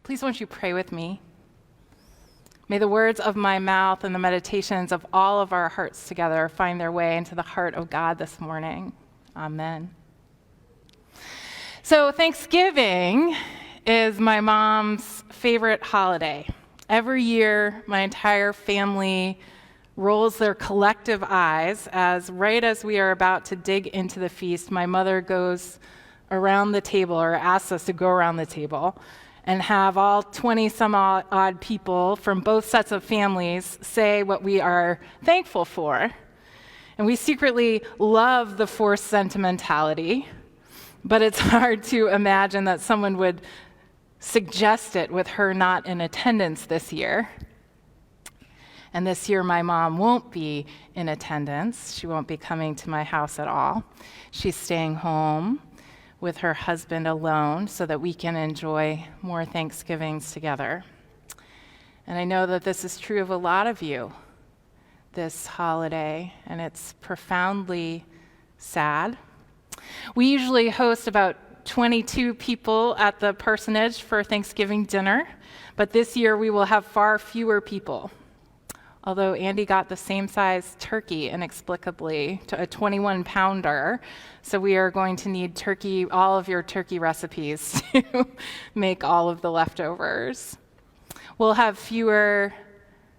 Please won't you pray with me? May the words of my mouth and the meditations of all of our hearts together find their way into the heart of God this morning. Amen. So Thanksgiving is my mom's favorite holiday. Every year, my entire family rolls their collective eyes as right as we are about to dig into the feast, my mother goes around the table, or asks us to go around the table, and have all 20 some odd people from both sets of families say what we are thankful for. And we secretly love the forced sentimentality, but it's hard to imagine that someone would suggest it with her not in attendance this year. And this year, my mom won't be in attendance. She won't be coming to my house at all. She's staying home with her husband alone so that we can enjoy more Thanksgivings together. And I know that this is true of a lot of you this holiday, and it's profoundly sad. We usually host about 22 people at the parsonage for Thanksgiving dinner, but this year we will have far fewer people. Although Andy got the same size turkey inexplicably, to a 21-pounder, so we are going to need turkey, all of your turkey recipes to make all of the leftovers. We'll have fewer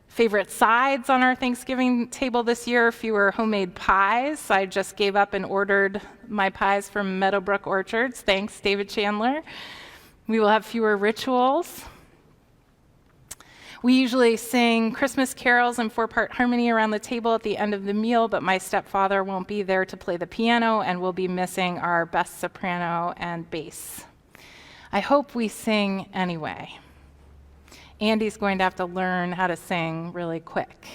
favorite sides on our Thanksgiving table this year, fewer homemade pies. I just gave up and ordered my pies from Meadowbrook Orchards. Thanks, David Chandler. We will have fewer rituals. We usually sing Christmas carols in 4-part harmony around the table at the end of the meal, but my stepfather won't be there to play the piano, and we'll be missing our best soprano and bass. I hope we sing anyway. Andy's going to have to learn how to sing really quick.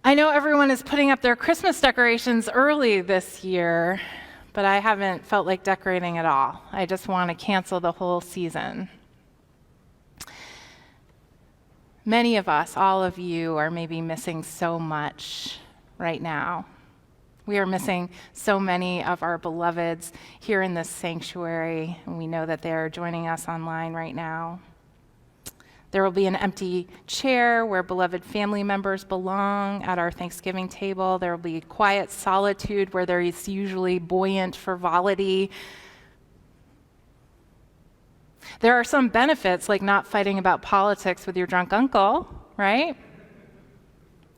I know everyone is putting up their Christmas decorations early this year, but I haven't felt like decorating at all. I just want to cancel the whole season. Many of us, all of you, are maybe missing so much right now. We are missing so many of our beloveds here in this sanctuary, and we know that they are joining us online right now. There will be an empty chair where beloved family members belong at our Thanksgiving table. There will be quiet solitude where there is usually buoyant frivolity. There are some benefits, like not fighting about politics with your drunk uncle, right?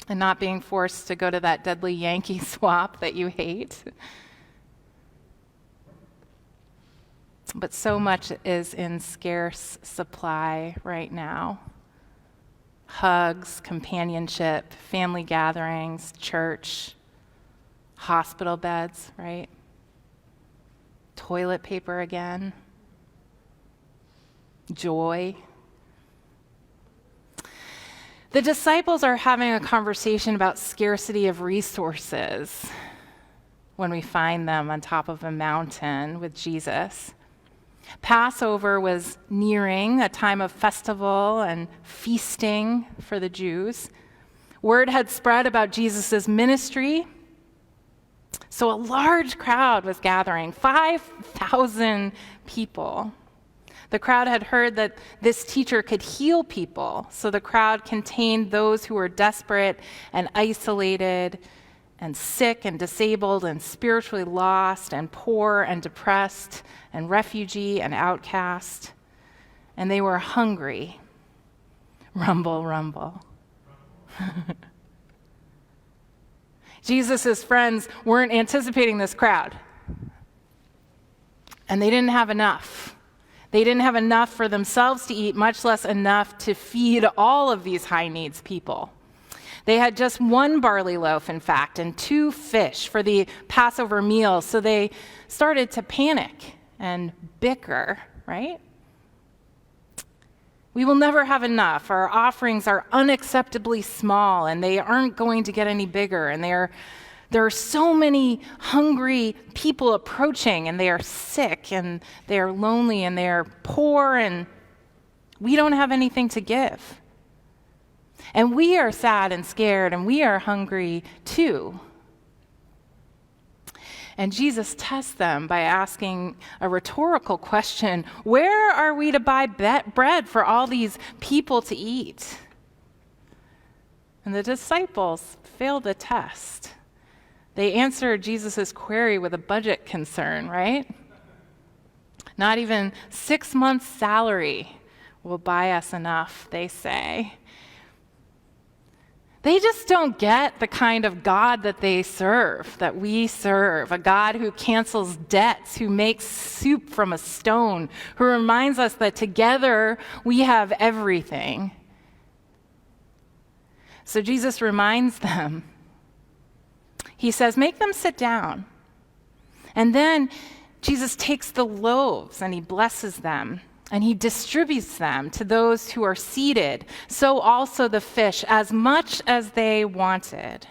And not being forced to go to that deadly Yankee swap that you hate. But so much is in scarce supply right now. Hugs, companionship, family gatherings, church, hospital beds, right? Toilet paper again. Joy. The disciples are having a conversation about scarcity of resources when we find them on top of a mountain with Jesus. Passover was nearing, a time of festival and feasting for the Jews. Word had spread about Jesus' ministry, so a large crowd was gathering, 5,000 people. The crowd had heard that this teacher could heal people, so the crowd contained those who were desperate and isolated and sick and disabled and spiritually lost and poor and depressed and refugee and outcast. And they were hungry. Rumble, rumble. Jesus' friends weren't anticipating this crowd. And they didn't have enough. They didn't have enough for themselves to eat, much less enough to feed all of these high needs people. They had just 1 barley loaf, in fact, and 2 fish for the Passover meal, so they started to panic and bicker, right? We will never have enough. Our offerings are unacceptably small, and they aren't going to get any bigger, and there are so many hungry people approaching, and they are sick, and they are lonely, and they are poor, and we don't have anything to give. And we are sad and scared, and we are hungry too. And Jesus tests them by asking a rhetorical question: where are we to buy bread for all these people to eat? And the disciples failed the test. They answered Jesus' query with a budget concern, right? Not even 6 months' salary will buy us enough, they say. They just don't get the kind of God that they serve, that we serve, a God who cancels debts, who makes soup from a stone, who reminds us that together we have everything. So Jesus reminds them. He says, make them sit down. And then Jesus takes the loaves and he blesses them. And he distributes them to those who are seated, so also the fish, as much as they wanted.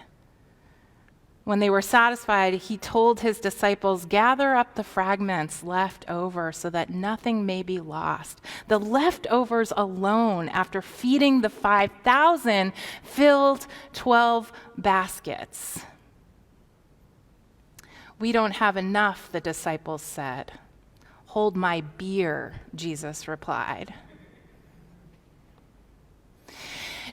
When they were satisfied, he told his disciples, gather up the fragments left over so that nothing may be lost. The leftovers alone, after feeding the 5,000, filled 12 baskets. We don't have enough, the disciples said. Hold my beer, Jesus replied.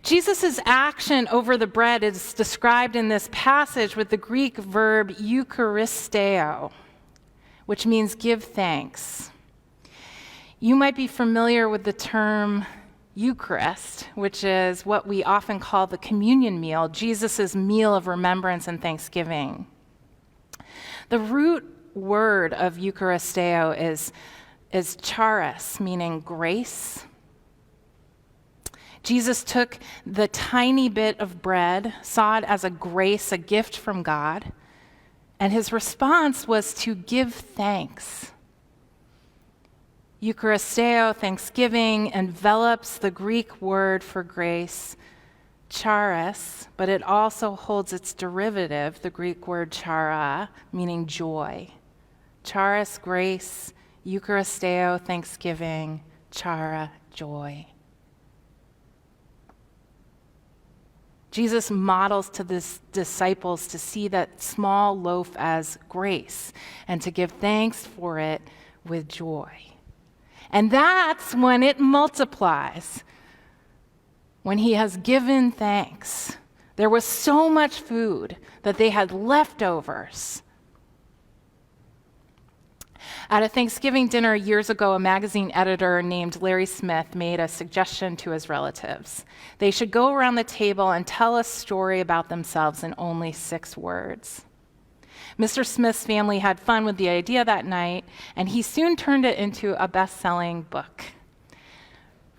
Jesus' action over the bread is described in this passage with the Greek verb Eucharisteo, which means give thanks. You might be familiar with the term Eucharist, which is what we often call the communion meal, Jesus' meal of remembrance and thanksgiving. The root word of Eucharisteo is charis, meaning grace. Jesus took the tiny bit of bread, saw it as a grace, a gift from God, and his response was to give thanks. Eucharisteo, thanksgiving, envelops the Greek word for grace, charis, but it also holds its derivative, the Greek word chara, meaning joy. Charis, grace; Eucharisteo, thanksgiving; chara, joy. Jesus models to his disciples to see that small loaf as grace and to give thanks for it with joy. And that's when it multiplies. When he has given thanks. There was so much food that they had leftovers. At a Thanksgiving dinner years ago, a magazine editor named Larry Smith made a suggestion to his relatives. They should go around the table and tell a story about themselves in only 6 words. Mr. Smith's family had fun with the idea that night, and he soon turned it into a best-selling book.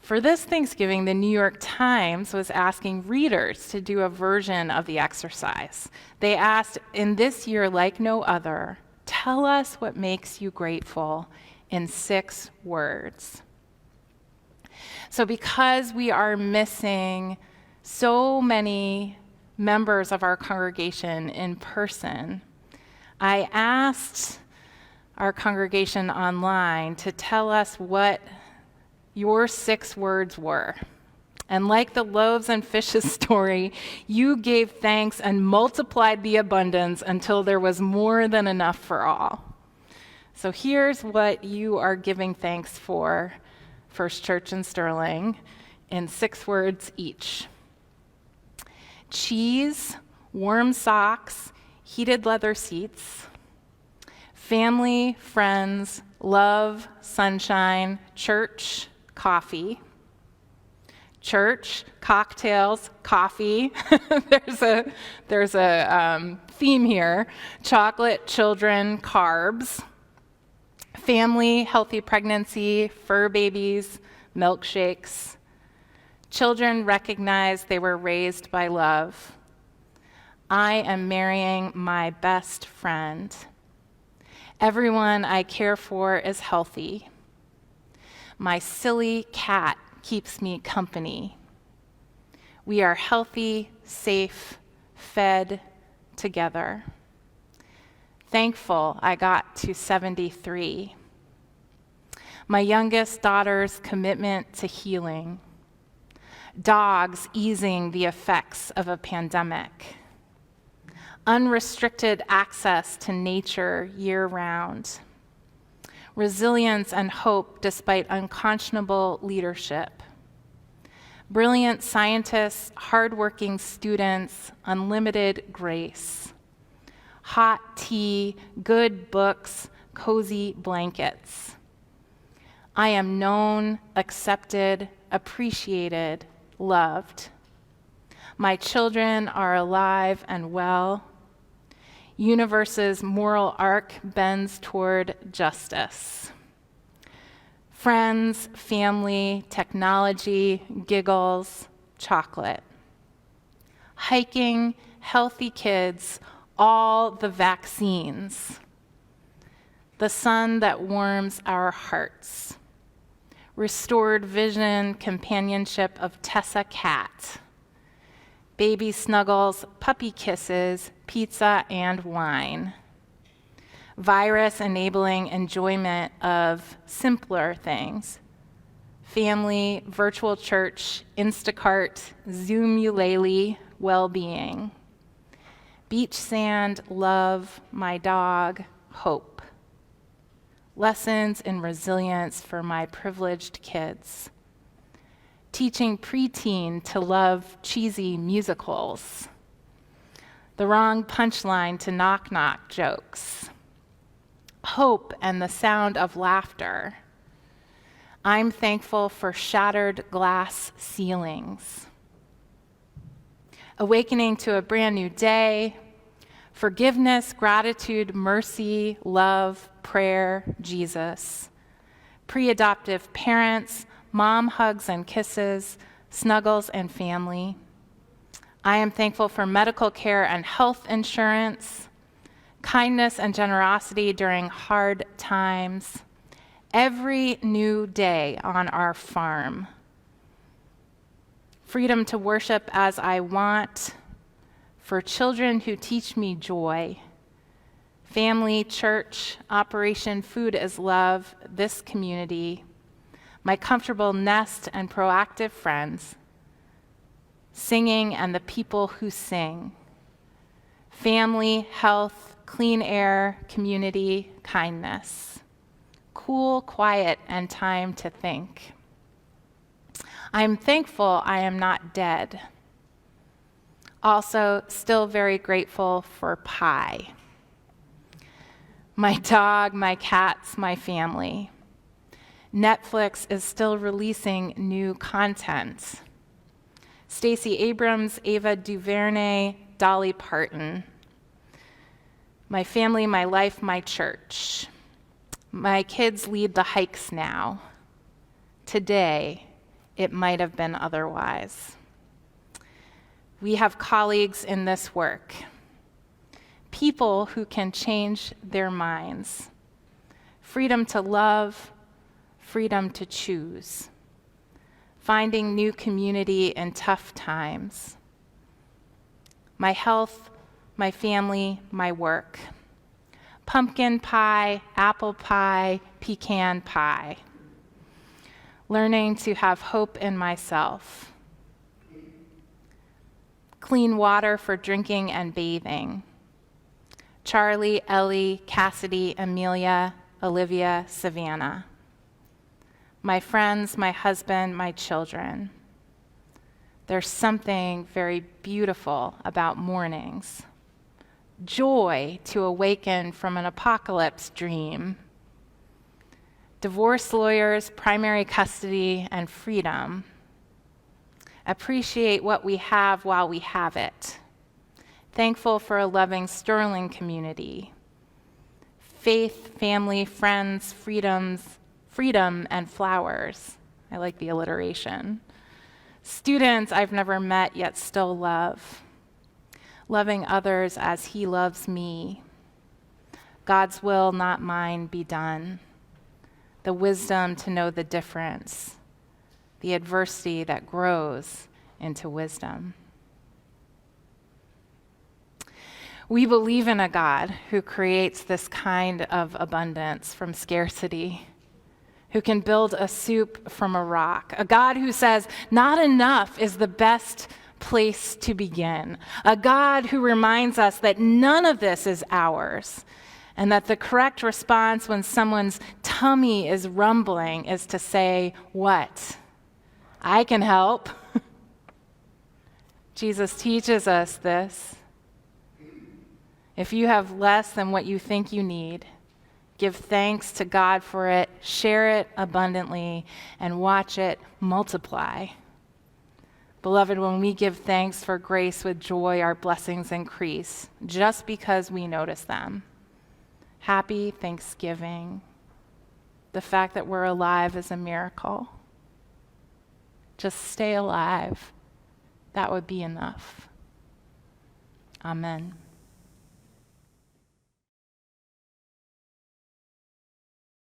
For this Thanksgiving, the New York Times was asking readers to do a version of the exercise. They asked, in this year like no other, tell us what makes you grateful in 6 words. So because we are missing so many members of our congregation in person, I asked our congregation online to tell us what your 6 words were. And like the loaves and fishes story, you gave thanks and multiplied the abundance until there was more than enough for all. So here's what you are giving thanks for, First Church in Sterling, in 6 words each. Cheese, warm socks, heated leather seats, family, friends, love, sunshine, church, coffee. Church, cocktails, coffee. there's a theme here. Chocolate, children, carbs. Family, healthy pregnancy, fur babies, milkshakes. Children recognize they were raised by love. I am marrying my best friend. Everyone I care for is healthy. My silly cat keeps me company. We are healthy, safe, fed together. Thankful I got to 73. My youngest daughter's commitment to healing. Dogs easing the effects of a pandemic. unrestricted access to nature year-round, resilience and hope despite unconscionable leadership, brilliant scientists, hardworking students, unlimited grace, hot tea, good books, cozy blankets. I am known, accepted, appreciated, loved. My children are alive and well. Universe's moral arc bends toward justice. Friends, family, technology, giggles, chocolate. Hiking, healthy kids, all the vaccines. The sun that warms our hearts. Restored vision, companionship of Tessa cat. Baby snuggles, puppy kisses, pizza and wine. Virus enabling enjoyment of simpler things. Family, virtual church, Instacart, Zoom ukulele, well-being. Beach sand, love, my dog, hope. Lessons in resilience for my privileged kids. Teaching preteen to love cheesy musicals. The wrong punchline to knock-knock jokes. Hope and the sound of laughter. I'm thankful for shattered glass ceilings. Awakening to a brand new day. Forgiveness, gratitude, mercy, love, prayer, Jesus. Pre-adoptive parents, mom hugs and kisses, snuggles and family. I am thankful for medical care and health insurance, kindness and generosity during hard times, every new day on our farm, freedom to worship as I want, for children who teach me joy, family, church, Operation Food is Love, this community, my comfortable nest and proactive friends, singing and the people who sing, family, health, clean air, community, kindness, cool, quiet, and time to think. I'm thankful I am not dead. Also, still very grateful for pie. My dog, my cats, my family. Netflix is still releasing new content. Stacey Abrams, Ava DuVernay, Dolly Parton. My family, my life, my church. My kids lead the hikes now. Today, it might have been otherwise. We have colleagues in this work, people who can change their minds. Freedom to love, freedom to choose. Finding new community in tough times. My health, my family, my work. Pumpkin pie, apple pie, pecan pie. Learning to have hope in myself. Clean water for drinking and bathing. Charlie, Ellie, Cassidy, Amelia, Olivia, Savannah. My friends, my husband, my children. There's something very beautiful about mornings. Joy to awaken from an apocalypse dream. Divorce lawyers, primary custody, and freedom. Appreciate what we have while we have it. Thankful for a loving Sterling community. Faith, family, friends, freedom, and flowers. I like the alliteration. Students I've never met yet still love. Loving others as He loves me. God's will, not mine, be done. The wisdom to know the difference. The adversity that grows into wisdom. We believe in a God who creates this kind of abundance from scarcity, who can build a soup from a rock, a God who says, not enough is the best place to begin. A God who reminds us that none of this is ours, and that the correct response when someone's tummy is rumbling is to say, what? I can help. Jesus teaches us this. If you have less than what you think you need, give thanks to God for it, share it abundantly, and watch it multiply. Beloved, when we give thanks for grace with joy, our blessings increase just because we notice them. Happy Thanksgiving. The fact that we're alive is a miracle. Just stay alive. That would be enough. Amen.